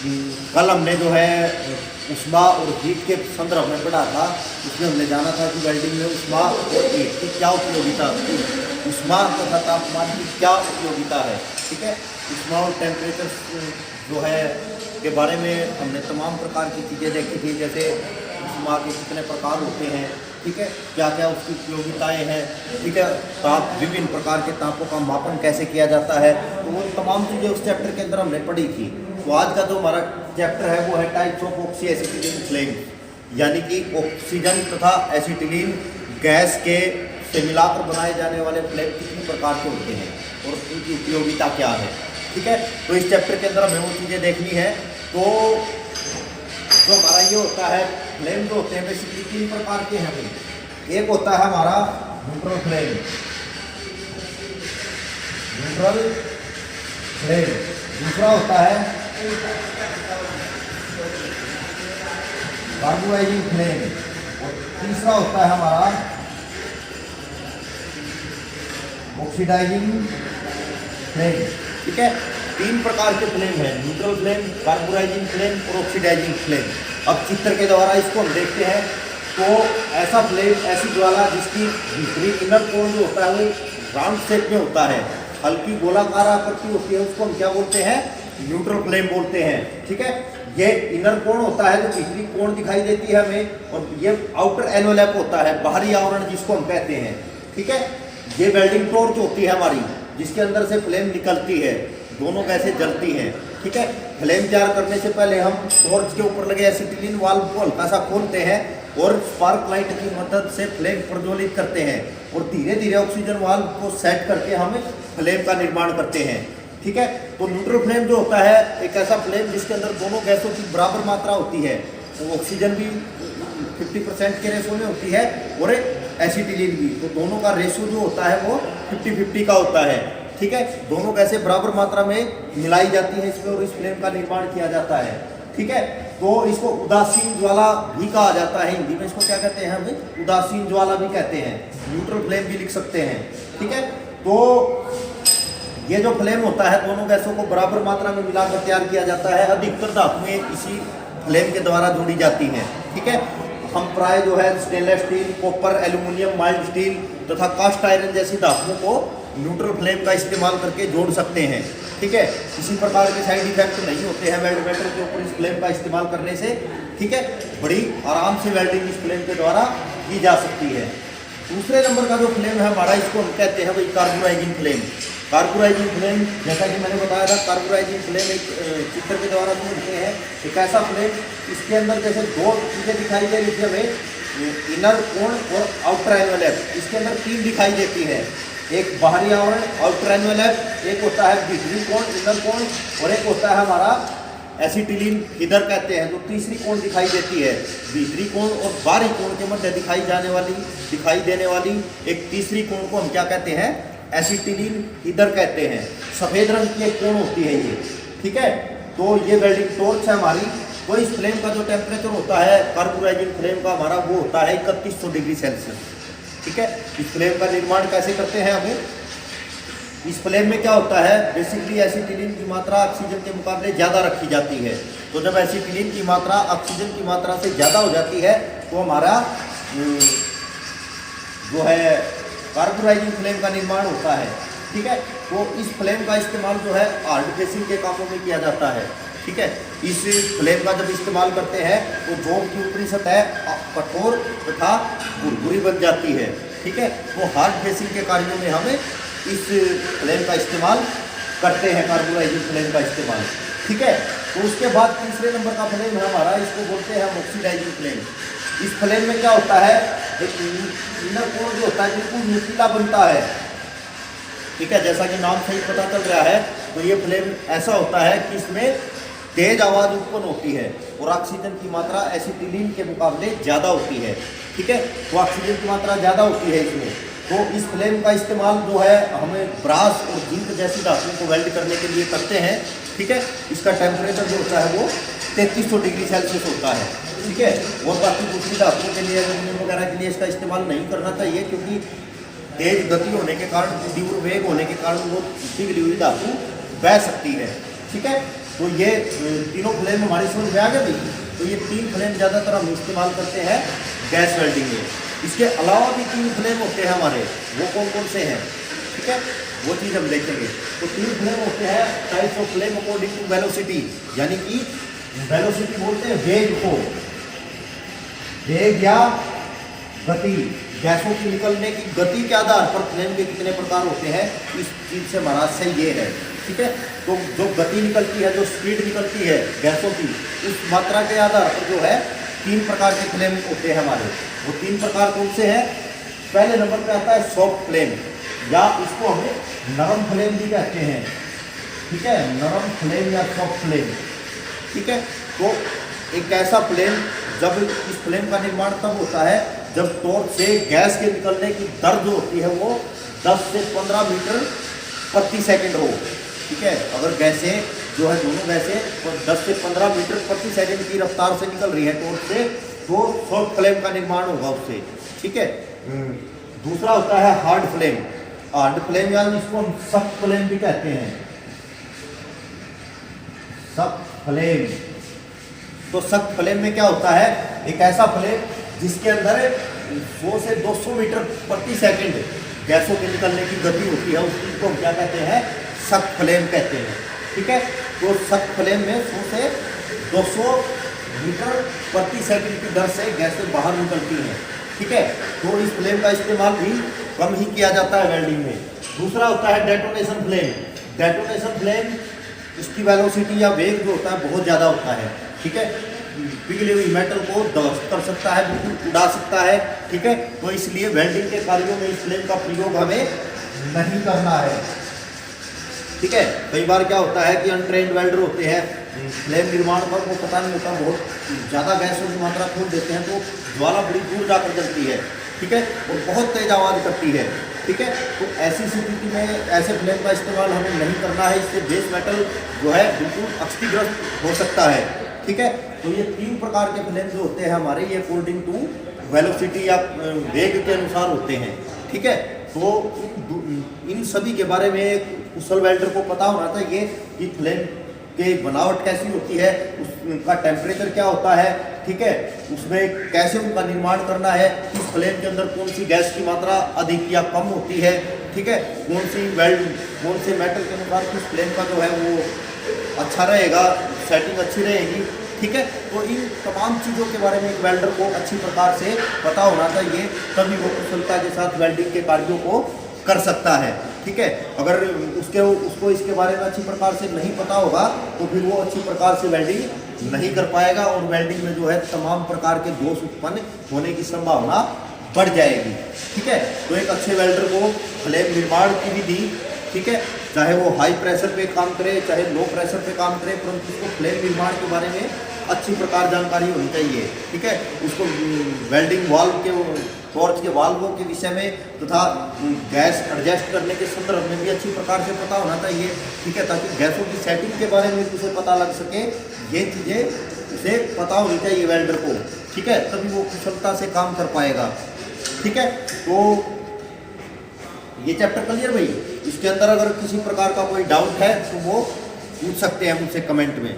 कल हमने जो है उष्मा और हीट के संदर्भ में पढ़ा था। उसमें हमने जाना था कि वेल्डिंग में उष्मा और हीट की क्या उपयोगिता, उष्मा तथा तापमान की क्या उपयोगिता है। ठीक है, उष्मा और टेम्परेचर जो है के बारे में हमने तमाम प्रकार की चीज़ें देखी थी, जैसे उष्मा के कितने प्रकार होते हैं, ठीक है, क्या क्या उसकी उपयोगिताएं हैं, ठीक है, ताप, विभिन्न प्रकार के तापों का मापन कैसे किया जाता है, तो वो तमाम चीज़ें उस चैप्टर के अंदर हमने पढ़ी थी। तो आज का जो हमारा चैप्टर है वो है types of oxy acetylene flame, यानी कि ऑक्सीजन तथा एसिटिलीन गैस के से मिलाकर बनाए जाने वाले फ्लेम कितने प्रकार के होते हैं और उनकी उपयोगिता क्या है। ठीक है, तो इस चैप्टर के अंदर हमें वो चीज़ें देखनी है। तो जो हमारा ये होता है फ्लेम जो होते हैं बेसिकली 3 प्रकार के हैं। एक होता है हमारा न्यूट्रल फ्लेम, न्यूट्रल फ्लेम। दूसरा होता है कार्बोनाइजिंग फ्लेम और तीसरा होता है हमारा ऑक्सीडाइजिंग फ्लेम। ठीक है, 3 प्रकार के फ्लेम हैं, न्यूट्रल फ्लेम, कार्बोनाइजिंग फ्लेम और ऑक्सीडाइजिंग फ्लेम। अब चित्र के द्वारा इसको हम देखते हैं। तो ऐसा फ्लेम, ऐसी ज्वाला जिसकी भीतरी इनर कोर जो होता है वो राउंड शेप में होता है, हल्की गोलाकार आकृति होती है, उसको हम क्या बोलते हैं, न्यूट्रल फ्लेम बोलते हैं। ठीक है, ये इनर कोण होता है, तो भीतरी कोण दिखाई देती है हमें, और ये आउटर एनवेलप होता है, बाहरी आवरण जिसको हम कहते हैं। ठीक है, ये वेल्डिंग टॉर्च होती है हमारी, जिसके अंदर से फ्लेम निकलती है, दोनों कैसे जलती हैं। ठीक है, फ्लेम तैयार करने से पहले हम टॉर्च के ऊपर लगे एसिटिलीन वाल्व को हल्का सा खोलते हैं और स्पार्क लाइट की मदद से फ्लेम प्रज्वलित करते हैं, और धीरे धीरे ऑक्सीजन वाल्व को सेट करके हम फ्लेम का निर्माण करते हैं। ठीक है, तो न्यूट्रल फ्लेम जो होता है एक ऐसा फ्लेम जिसके अंदर दोनों गैसों की बराबर मात्रा होती है, तो ऑक्सीजन भी 50% के रेशो में होती है और एसिटिलीन भी, तो दोनों का रेशो जो होता है वो 50-50 का होता है। ठीक है, दोनों गैसें बराबर मात्रा में मिलाई जाती हैं इसमें और इस फ्लेम का निर्माण किया जाता है। ठीक है, तो इसको उदासीन ज्वाला भी कहा जाता है, हिंदी में इसको क्या कहते हैं, हम उदासीन ज्वाला भी कहते हैं, न्यूट्रल फ्लेम भी लिख सकते हैं। ठीक है, तो ये जो फ्लेम होता है दोनों गैसों को बराबर मात्रा में मिलाकर तैयार किया जाता है। अधिकतर धातुएं इसी फ्लेम के द्वारा जोड़ी जाती हैं। ठीक है, हम प्राय जो है stainless steel, copper, aluminium, mild steel तथा कास्ट आयरन जैसी धातुओं को न्यूट्रल फ्लेम का इस्तेमाल करके जोड़ सकते हैं। ठीक है, किसी प्रकार के साइड इफेक्ट नहीं होते हैं वेल्ड मेटल के ऊपर इस फ्लेम का इस्तेमाल करने से। ठीक है, बड़ी आराम से वेल्डिंग इस फ्लेम के द्वारा की जा सकती है। दूसरे नंबर का जो फ्लेम है हमारा, इसको हम कहते हैं भाई कार्बोनाइजिंग फ्लेम। कार्बोनाइजिंग फ्लेम, जैसा कि मैंने बताया था, कार्बोनाइजिंग फ्लेम एक चित्र के द्वारा समझते हैं। एक ऐसा फ्लेम, इसके अंदर जैसे 2 चीज़ें दिखाई दे रही थी हमें, इनर कोण और आउटर एनवेलप, इसके अंदर 3 दिखाई देती है, एक बाहरी आवरण आउटर एनवेलप, एक होता है भीतरी कोण इनर कोण, और एक होता है हमारा एसिटिलीन इधर कहते हैं। तो तीसरी कोण दिखाई देती है, भीतरी कोण और बाहरी कोण के मध्य दिखाई देने वाली एक तीसरी कोण को हम क्या कहते हैं, एसिटिलीन इधर कहते हैं। सफ़ेद रंग की एक कोण होती है ये। ठीक है, तो ये वेल्डिंग टॉर्च है हमारी। तो इस फ्लेम का जो टेम्परेचर होता है कार्बोनाइजिंग फ्लेम का हमारा, वो होता है 3100 डिग्री सेल्सियस। ठीक है, इस फ्लेम का निर्माण कैसे करते हैं हमें, इस फ्लेम में क्या होता है, बेसिकली एसिटिलीन की मात्रा ऑक्सीजन के मुकाबले ज़्यादा रखी जाती है। तो जब एसिटिलीन की मात्रा ऑक्सीजन की मात्रा से ज़्यादा हो जाती है तो हमारा जो है कार्बोनाइजिंग फ्लेम का निर्माण होता है। ठीक है, तो इस फ्लेम का इस्तेमाल जो है हार्ड फेसिंग के कामों में किया जाता है। ठीक है, इस फ्लेम का जब इस्तेमाल करते हैं तो जोड़ की ऊपरी सतह कठोर तथा भुरभुरी बन जाती है। ठीक है, तो हार्ड फेसिंग के कार्यों में हमें इस फ्लेम का इस्तेमाल करते हैं, कार्बोनाइजिंग फ्लेम का इस्तेमाल। ठीक है, तो उसके बाद तीसरे नंबर का फ्लेम है हमारा, इसको बोलते हैं हम ऑक्सीडाइजिंग फ्लेम। इस फ्लेम में क्या होता है, एक इनर कोर जो होता है बिल्कुल नुकीला बनता है। ठीक है, जैसा कि नाम से ही पता चल रहा है, तो ये फ्लेम ऐसा होता है कि इसमें तेज आवाज़ उत्पन्न होती है और ऑक्सीजन की मात्रा एसिटिलीन के मुकाबले ज़्यादा होती है। ठीक है, तो ऑक्सीजन की मात्रा ज़्यादा होती है इसमें। तो इस फ्लेम का इस्तेमाल जो है हमें ब्रास और जिंक जैसी धातुओं को वेल्ड करने के लिए करते हैं। ठीक है, इसका टेम्परेचर जो होता है वो 3300 डिग्री सेल्सियस होता है। ठीक है, और बाकी दूसरी धातुओं के लिए, एल्यूमिनियम वगैरह के लिए इसका इस्तेमाल नहीं करना चाहिए, क्योंकि तेज गति होने के कारण, तीव्र वेग होने के कारण वो पिघली हुई धातु बह सकती है। ठीक है, तो ये तीनों फ्लेम हमारी समझ में आ गया भाई। तो ये 3 फ्लेम ज़्यादातर हम इस्तेमाल करते हैं गैस वेल्डिंग में। इसके अलावा भी 3 फ्लेम होते हैं हमारे, वो कौन कौन से हैं, ठीक है, वो चीज़ हम देखेंगे। तो 3 फ्लेम होते हैं, types of flame according to velocity, यानी कि वेलोसिटी बोलते हैं वेग को, वेग या गति, गैसों की निकलने की गति के आधार पर फ्लेम के कितने प्रकार होते हैं, इस चीज़ से हमारा से ये है, ठीक है। तो जो गति निकलती है, जो स्पीड निकलती है गैसों की, उस मात्रा के आधार पर जो है 3 प्रकार के फ्लेम होते हैं हमारे। वो 3 प्रकार कौन से हैं? पहले नंबर पे आता है सॉफ्ट फ्लेम, या इसको हमें नरम फ्लेम भी कहते हैं, ठीक है, नरम फ्लेम या सॉफ्ट फ्लेम, ठीक है। तो एक ऐसा फ्लेम, जब इस फ्लेम का निर्माण तब होता है जब टॉर्च से गैस के निकलने की दर जो होती है वो 10 से 15 मीटर प्रति सेकंड हो, ठीक है। अगर गैसें जो है, दोनों गैसें 10 से 15 मीटर प्रति सेकंड की रफ्तार से निकल रही है टॉर्च से, तो सॉफ्ट फ्लेम का निर्माण होगा उससे, ठीक है। दूसरा होता है हार्ड फ्लेम। हार्ड फ्लेम यानी इसको हम सख्त फ्लेम भी कहते हैं, सख्त फ्लेम। तो सख्त फ्लेम में क्या होता है? एक ऐसा फ्लेम जिसके अंदर 100 से 200 मीटर प्रति सेकंड गैसों के निकलने की गति होती है, उसको हम क्या कहते हैं? सख्त फ्लेम कहते हैं, ठीक है। तो सख्त फ्लेम में 100 से 200 मीटर प्रति सेकंड की दर से गैसें बाहर निकलती हैं, ठीक है। तो इस फ्लेम का इस्तेमाल भी कम ही किया जाता है वेल्डिंग में। दूसरा होता है डेटोनेशन फ्लेम। डेटोनेशन फ्लेम, इसकी वेलोसिटी या वेग जो होता है बहुत ज़्यादा होता है, ठीक है। पिघली हुई मेटल को ध्वस्त कर सकता है, बिल्कुल उड़ा सकता है, ठीक है। तो इसलिए वेल्डिंग के कार्यों में इस फ्लेम का प्रयोग हमें नहीं करना है, ठीक है। कई बार क्या होता है कि अनट्रेन्ड वेल्डर होते हैं, फ्लेम निर्माण पर वो पता नहीं होता, बहुत ज़्यादा गैसों की मात्रा खोल देते हैं तो ज्वाला बड़ी दूर जाकर जलती है, ठीक है, और बहुत तेज आवाज़ करती है, ठीक है। तो ऐसी स्थिति में ऐसे फ्लेम का इस्तेमाल हमें नहीं करना है, इससे बेस मेटल जो है बिल्कुल क्षतिग्रस्त हो सकता है, ठीक है। तो ये 3 प्रकार के फ्लेम जो होते हैं हमारे, ये अकॉर्डिंग टू वेलोसिटी या वेग के अनुसार होते हैं, ठीक है। तो इन सभी के बारे में कुशल वेल्डर को पता होना चाहिए कि फ्लेम की बनावट कैसी होती है, उसका टेम्परेचर क्या होता है, ठीक है, उसमें कैसे उनका निर्माण करना है, किस फ्लेम के अंदर कौन सी गैस की मात्रा अधिक या कम होती है, ठीक है, कौन से मेटल के अनुसार किस फ्लेम का जो है वो अच्छा रहेगा, सेटिंग अच्छी रहेगी, ठीक है। तो इन तमाम चीज़ों के बारे में एक वेल्डर को अच्छी प्रकार से पता होना चाहिए, तभी वो कुशलता के साथ वेल्डिंग के कार्यों को कर सकता है, ठीक है। अगर उसको इसके बारे में अच्छी प्रकार से नहीं पता होगा तो फिर वो अच्छी प्रकार से वेल्डिंग नहीं कर पाएगा, और वेल्डिंग में जो है तमाम प्रकार के दोष उत्पन्न होने की संभावना बढ़ जाएगी, ठीक है। तो एक अच्छे वेल्डर को फ्लेम निर्माण की विधि, ठीक है, चाहे वो हाई प्रेशर पे काम करे चाहे लो प्रेशर पे काम करे, परंतु उसको फ्लेम निर्माण के बारे में अच्छी प्रकार जानकारी होनी चाहिए, ठीक है। उसको वेल्डिंग वाल्व के, टॉर्च के वाल्वों के विषय में तथा गैस एडजस्ट करने के संदर्भ में भी अच्छी प्रकार से पता होना चाहिए, ठीक है, ताकि गैसों की सेटिंग के बारे में उसे पता लग सके। ये चीज़ें उसे पता होनी चाहिए वेल्डर को, ठीक है, तभी वो कुशलता से काम कर पाएगा, ठीक है। तो ये चैप्टर क्लियर भाई। इसके अंदर अगर किसी प्रकार का कोई डाउट है तो वो पूछ सकते हैं मुझसे कमेंट में।